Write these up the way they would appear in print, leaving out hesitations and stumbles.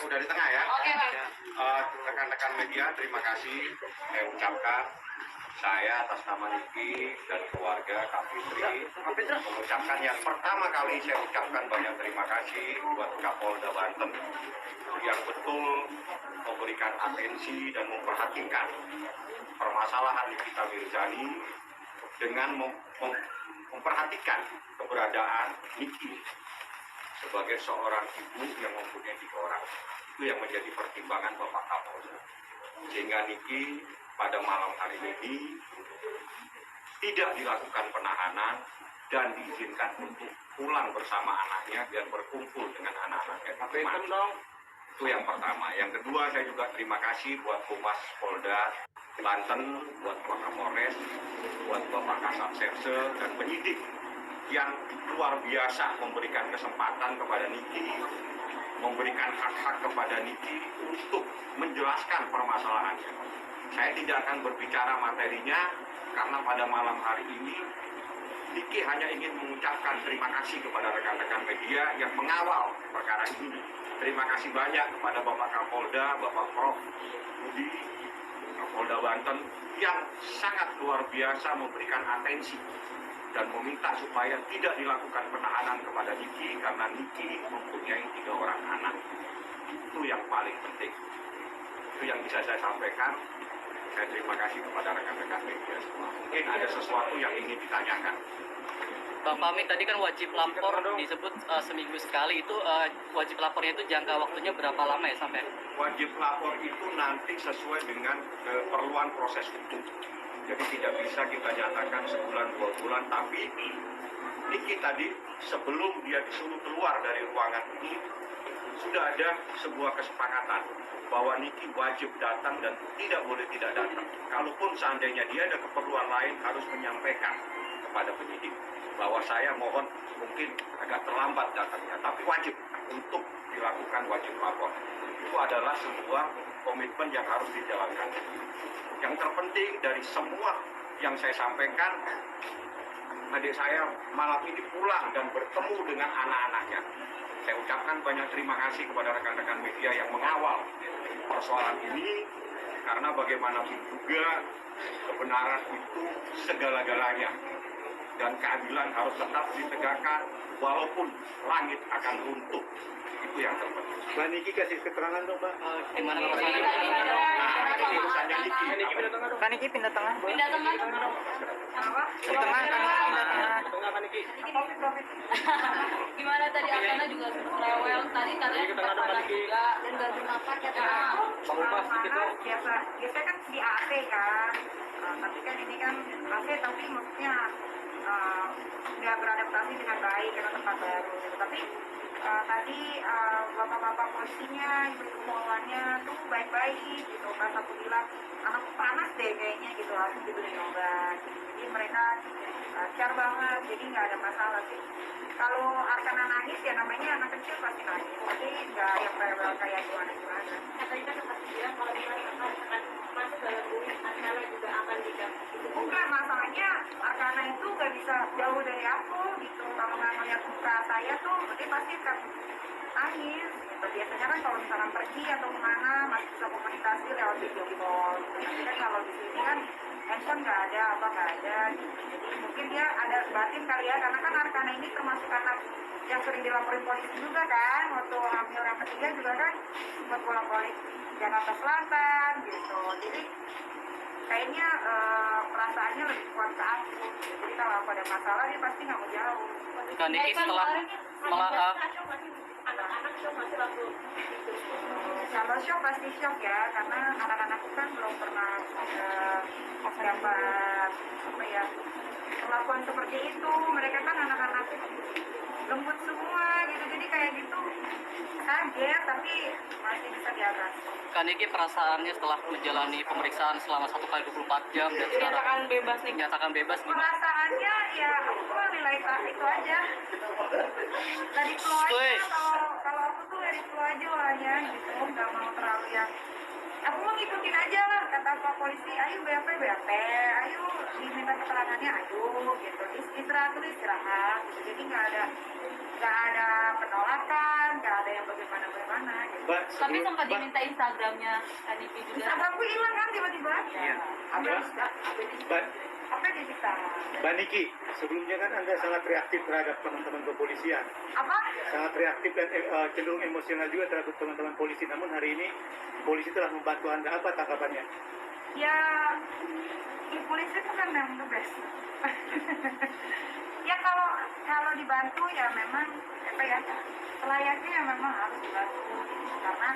udah di tengah ya. Oke, Pak. Rekan-rekan media, terima kasih saya ucapkan. Saya atas nama Niki dan keluarga Kak Fitri mengucapkan yang pertama kali saya ucapkan banyak terima kasih buat Kapolda Banten yang betul memberikan atensi dan memperhatikan permasalahan Nikita Mirzani dengan memperhatikan keberadaan Niki sebagai seorang ibu yang mempunyai 3 orang. Itu yang menjadi pertimbangan Bapak Kapolda. Sehingga Niki pada malam hari ini tidak dilakukan penahanan dan diizinkan untuk pulang bersama anaknya biar berkumpul dengan anak-anaknya. Itu yang pertama. Yang kedua, saya juga terima kasih buat Humas Polda Banten, buat Pak Kapolres, buat Bapak Kasat Serse dan penyidik yang luar biasa memberikan kesempatan kepada Niki, memberikan hak-hak kepada Niki untuk menjelaskan permasalahannya. Saya tidak akan berbicara materinya karena pada malam hari ini Niki hanya ingin mengucapkan terima kasih kepada rekan-rekan media yang mengawal perkara ini. Terima kasih banyak kepada Bapak Kapolda, Bapak Prof. Budi, Kapolda Banten yang sangat luar biasa memberikan atensi dan meminta supaya tidak dilakukan penahanan kepada Niki karena Niki mempunyai 3 orang anak. Itu yang paling penting. Itu yang bisa saya sampaikan. Saya terima kasih kepada rekan-rekan media semua. Mungkin ada sesuatu yang ingin ditanyakan. Bang Pamit, tadi kan wajib lapor disebut seminggu sekali. Itu wajib lapornya itu jangka waktunya berapa lama ya sampai? Wajib lapor itu nanti sesuai dengan keperluan proses hukum. Jadi tidak bisa kita nyatakan sebulan 2 bulan. Tapi Niki tadi sebelum dia disuruh keluar dari ruangan ini sudah ada sebuah kesepakatan bahwa Niki wajib datang dan tidak boleh tidak datang. Kalaupun seandainya dia ada keperluan lain harus menyampaikan kepada penyidik bahwa saya mohon mungkin agak terlambat datangnya, tapi wajib untuk dilakukan wajib lapor. Itu adalah sebuah komitmen yang harus dijalankan. Yang terpenting dari semua yang saya sampaikan, adik saya malam ini pulang dan bertemu dengan anak-anaknya. Saya ucapkan banyak terima kasih kepada rekan-rekan media yang mengawal persoalan ini, karena bagaimanapun juga kebenaran itu segala-galanya dan keadilan harus tetap ditegakkan walaupun langit akan runtuh. Itu yang terpenting. Mbak Niki kasih keterangan dong, Mbak. Gimana kalau saya? Ini urusannya Niki. Kan Niki pindah tengah. Pindah tengah. Apa? Di tengah kan Niki pindah tengah. Gimana tadi Akana juga rewel tadi katanya sempat panas juga dan gak makan katanya. Biasa kan di AC kan, tapi kan ini kan AC tapi maksudnya nggak beradaptasi dengan baik karena tempat baru. Tapi tadi bapak-bapak polisinya, ibu pembawaannya tuh baik-baik gitu. Pas aku bilang anakku panas deh kayaknya gitu, langsung diberi obat. Jadi mereka lancar banget, jadi nggak ada masalah sih. Kalau Arkana nangis ya namanya anak kecil pasti nangis, tapi nggak yang rewel kayak gimana-gimana. Tadi kan sempat bilang kalau misalnya akan masuk dalam bumi Arkana juga akan didampingi. Bukan, masalahnya Arkana itu nggak bisa jauh dari aku gitu. Kalau nggak ngeliat muka saya tuh dia pasti akan nangis gitu. Biasanya kan kalau misalnya pergi atau kemana masih bisa komunikasi lewat video call gitu. Tapi kan kalau di sini kan handphone nggak ada, apa nggak ada gitu. Jadi mungkin dia ada batin kali ya, karena kan Arkana ini termasuk anak yang sering dilaporin polisi juga kan. Waktu hamil yang ketiga juga kan buat bolak-balik Jakarta Selatan gitu. Jadi kayaknya perasaannya lebih kuat ke aku. Jadi kalau aku ada masalah dia pasti nggak mau jauh. Kan Niki setelah anak-anak shock masih waktu Kalau shock pasti shock ya, karena anak-anakku kan belum pernah dapat apa ya perlakuan seperti itu. Mereka kan anak-anak lembut semua gitu, jadi kayak gitu kaget tapi masih bisa diatasi. Kan Niki perasaannya setelah menjalani pemeriksaan selama 1 kali 24 jam dan sekarang dinyatakan bebas gimana? Perasaannya ya aku nilai itu aja. Dari flow aja, kalau aku tuh dari flow aja orangnya gitu, nggak mau terlalu yang aku mau ngikutin aja lah kata pak polisi, ayo BAP, ayo diminta keterangannya, ayo gitu, istirahat dulu istirahat gitu. Jadi nggak ada penolakan nggak ada yang bagaimana gitu. Mbak, Tapi sebelum- sempat Mbak, diminta Instagramnya Kak Niki juga. Instagramku hilang kan tiba-tiba. Iya. Apa disita? Mbak Niki, sebelumnya kan Anda sangat reaktif terhadap teman-teman kepolisian. Apa? Sangat reaktif dan cenderung emosional juga terhadap teman-teman polisi. Namun hari ini polisi telah membantu Anda. Apa tanggapannya? Ya, polisi itu kan yang the best. Ya kalau dibantu ya memang apa ya selayaknya ya memang harus dibantu karena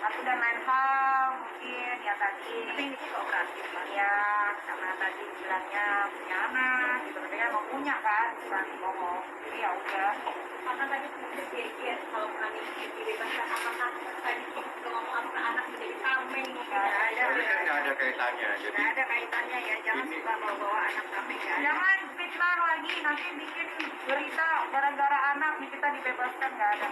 satu dan lain hal mungkin ya tadi ini kooperatif ya karena tadi bilangnya punya anak gitu tapi kan mau punya kan bukan mau jadi ya udah Karena tadi pikir kalau kami dibebaskan apakah tadi ngomong apa anak menjadi tameng nggak ada Tapi kan nggak ada kaitannya. Jadi nggak ada kaitannya ya jangan Ini- suka bawa anak kami ya jangan fitnah lagi nanti bikin berita gara-gara anak nih kita dibebaskan nggak ada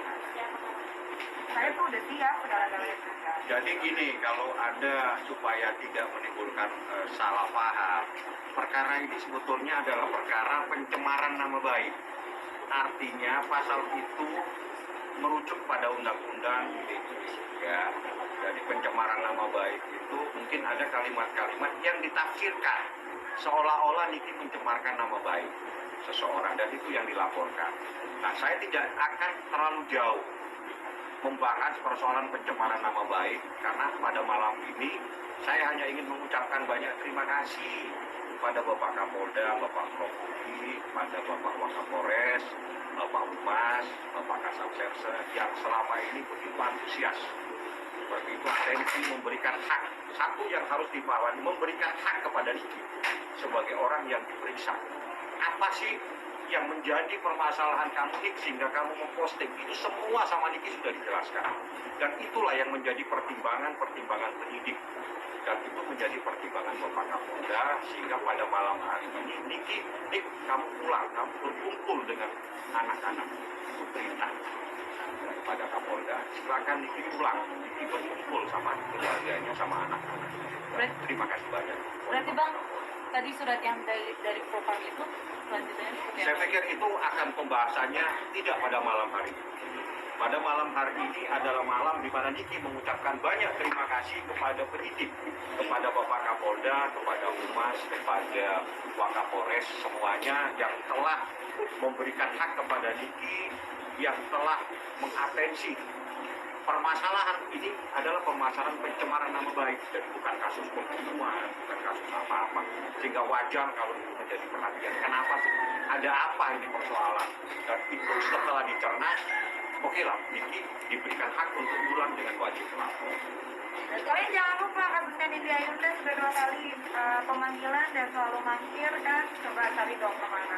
saya tuh udah siap gara-gara itu Jadi gini, kalau ada supaya tidak menimbulkan salah paham, perkara ini sebetulnya adalah perkara pencemaran nama baik. Artinya pasal itu merujuk pada undang-undang ya. Jadi pencemaran nama baik itu mungkin ada kalimat-kalimat yang ditafsirkan seolah-olah Niki mencemarkan nama baik seseorang dan itu yang dilaporkan. Nah, saya tidak akan terlalu jauh membahas persoalan pencemaran nama baik karena pada malam ini saya hanya ingin mengucapkan banyak terima kasih kepada Bapak Kapolda, Bapak Propudi, kepada Bapak Wakapolres, Bapak Humas, Bapak Kasat Serse yang selama ini begitu antusias, begitu atensi memberikan hak. Satu yang harus dipahami, memberikan hak kepada Niki sebagai orang yang diperiksa. Apa sih yang menjadi permasalahan kamu Nik sehingga kamu memposting itu semua sama Niki sudah dijelaskan dan itulah yang menjadi pertimbangan penyidik dan itu menjadi pertimbangan Bapak Kapolda sehingga pada malam hari ini Nik kamu pulang kamu berkumpul dengan anak-anak itu perintah pada Kapolda silakan Niki pulang Niki berkumpul sama keluarganya sama anak-anak. Terima kasih banyak. Berarti Bang, tadi surat yang dari Propam itu selanjutnya seperti Saya apa? pikir itu akan pembahasannya tidak pada malam hari ini. Pada malam hari ini adalah malam di mana Niki mengucapkan banyak terima kasih kepada penyidik, kepada Bapak Kapolda, kepada Humas, kepada Wakapolres, semuanya yang telah memberikan hak kepada Niki, yang telah mengatensi. Permasalahan ini adalah permasalahan pencemaran nama baik dan bukan kasus pembunuhan, bukan kasus apa-apa. Sehingga wajar kalau itu menjadi perhatian. Kenapa sih? Ada apa ini persoalan? Dan itu setelah dicerna, oke lah, Niki diberikan hak untuk pulang dengan wajib lapor. kalian jangan lupa kasusnya Nindya Yunda sudah 2 kali pemanggilan dan selalu mangkir kan coba cari dong kemana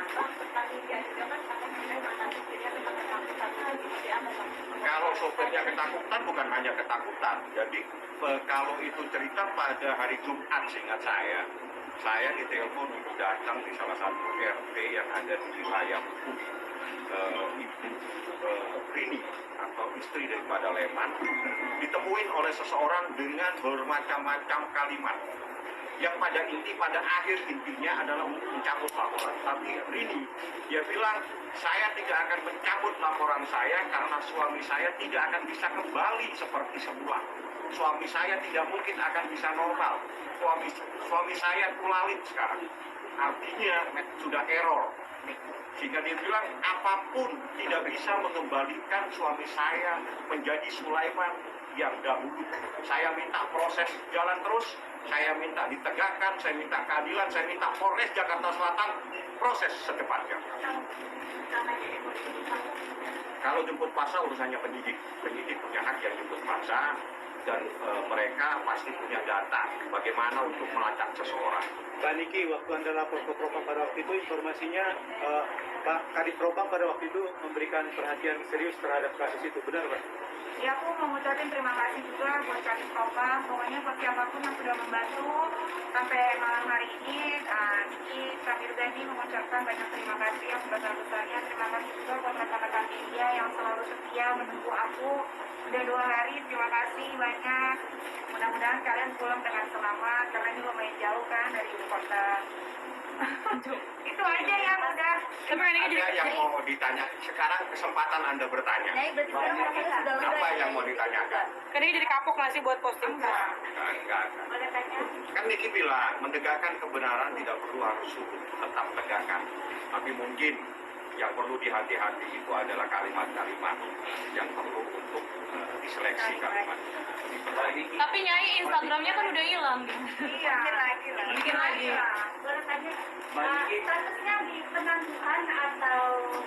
Kalau sopirnya ketakutan bukan hanya ketakutan. Jadi kalau itu cerita pada hari Jumat seingat saya ditelepon untuk datang di salah satu RT yang ada di wilayah Ibu Rini atau istri daripada Leman ditemuin oleh seseorang dengan bermacam-macam kalimat yang pada akhir intinya adalah untuk mencabut laporan. Tapi Rini dia bilang saya tidak akan mencabut laporan saya karena suami saya tidak akan bisa kembali seperti semula. Suami saya tidak mungkin akan bisa normal. Suami saya kulalit sekarang. Artinya sudah error. Sehingga dia bilang apapun tidak bisa mengembalikan suami saya menjadi Sulaiman yang dahulu. Saya minta proses jalan terus, saya minta ditegakkan, saya minta keadilan, saya minta Polres Jakarta Selatan proses secepatnya. Kalau jemput paksa urusannya penyidik punya hak yang jemput paksa dan mereka pasti punya data bagaimana untuk melacak seseorang. Pak Niki, waktu Anda lapor ke Propam pada waktu itu informasinya Pak Kadif Propam pada waktu itu memberikan perhatian serius terhadap kasus itu, benar Pak? ya aku mau ngucapin terima kasih juga buat Kadif Propam pokoknya buat siapapun yang sudah membantu sampai malam hari ini Niki kami juga ini mengucapkan banyak terima kasih yang sebesar-besarnya terima kasih juga buat rekan-rekan media yang selalu setia menunggu aku udah 2 hari terima kasih banyak mudah-mudahan kalian pulang dengan selamat karena ini lumayan jauh kan dari ibu kota Itu aja yang udah. Tapi kan ini Ada yang mau ditanya, sekarang kesempatan Anda bertanya. Nyai berarti sekarang rasanya sudah lega. Apa yang mau ditanyakan? kan ini jadi kapok nggak sih buat posting? Enggak. Boleh tanya? Kan Niki bilang, menegakkan kebenaran tidak perlu harus surut, tetap tegakkan. Tapi mungkin yang perlu dihati-hati itu adalah kalimat-kalimat yang perlu untuk diseleksi kalimat. Tapi Nyai Instagramnya kan udah hilang. Iya. Bikin lagi lah. Bikin lagi. Boleh tanya? Statusnya di penangguhan atau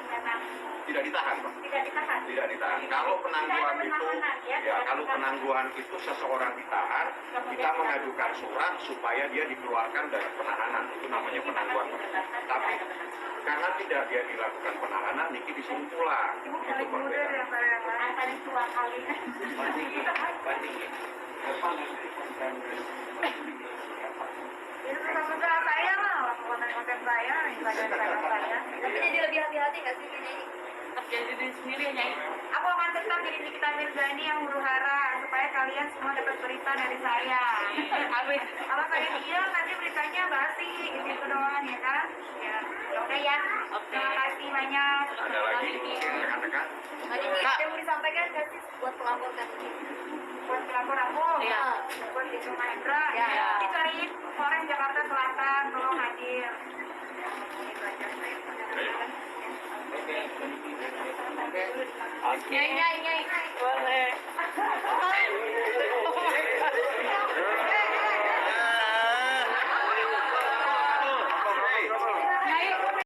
memang Tidak ditahan, Pak. tidak ditahan? Tidak ditahan. Kalau penangguhan itu, kalau penangguhan itu seseorang ditahan, kita mengajukan surat supaya dia dikeluarkan dari penahanan. Itu namanya penangguhan. Tapi karena tidak dia dilakukan penahanan, Niki disuruh pulang. Itu Paling muda berbeda. daripada yang lain. Paling tua kali. Itu suka saya lah, konten-konten saya, Instagram saya. Tapi jadi lebih hati-hati nggak sih Nyai? Jadi diri sendiri ya Nyai. Aku akan tetap jadi Nikita Mirzani yang huru hara supaya kalian semua dapat berita dari saya. Amin. Kalau saya diam nanti beritanya basi, gitu doang ya kan? Ya, udah ya. Terima kasih banyak. Ada lagi rekan-rekan? Tadi ada yang mau disampaikan nggak sih buat pelapor kan? Buat pelapor aku, Iya. buat di Mahendra, Iya. dicariin Polres Jakarta Selatan, tolong hadir. Nyai.